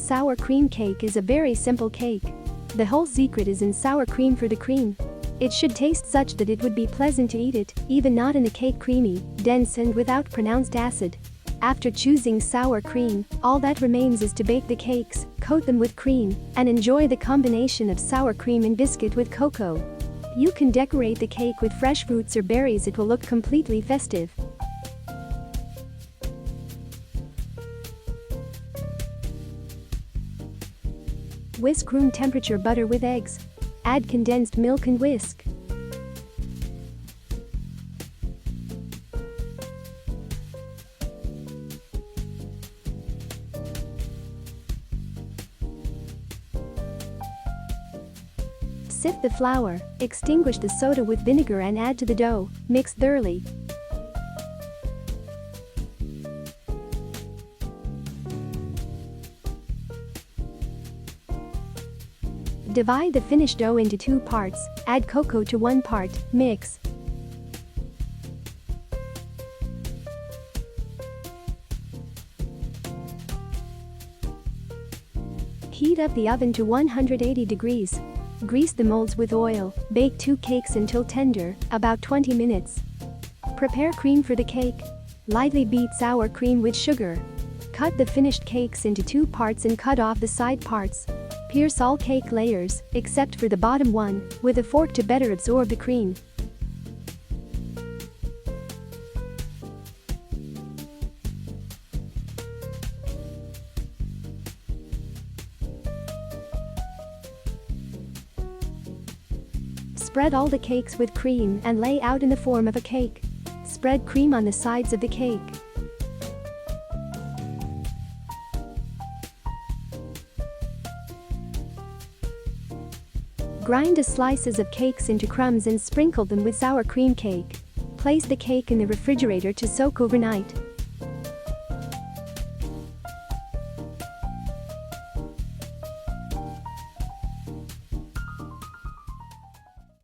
sour cream cake is a very simple cake. The whole secret is in sour cream for the cream. It should taste such that it would be pleasant to eat it, even not in the cake creamy, dense and without pronounced acid. After choosing sour cream, all that remains is to bake the cakes, coat them with cream, and enjoy the combination of sour cream and biscuit with cocoa. You can decorate the cake with fresh fruits or berries. It will look completely festive. Whisk room temperature butter with eggs. Add condensed milk and whisk. Sift the flour, extinguish the soda with vinegar and add to the dough. Mix thoroughly. Divide the finished dough into 2 parts, add cocoa to 1 part, mix. Heat up the oven to 180 degrees. Grease the molds with oil, bake 2 cakes until tender, about 20 minutes. Prepare cream for the cake. Lightly beat sour cream with sugar. Cut the finished cakes into 2 parts and cut off the side parts. Pierce all cake layers, except for the bottom one, with a fork to better absorb the cream. Spread all the cakes with cream and lay out in the form of a cake. Spread cream on the sides of the cake. Grind the slices of cakes into crumbs and sprinkle them with sour cream cake. Place the cake in the refrigerator to soak overnight.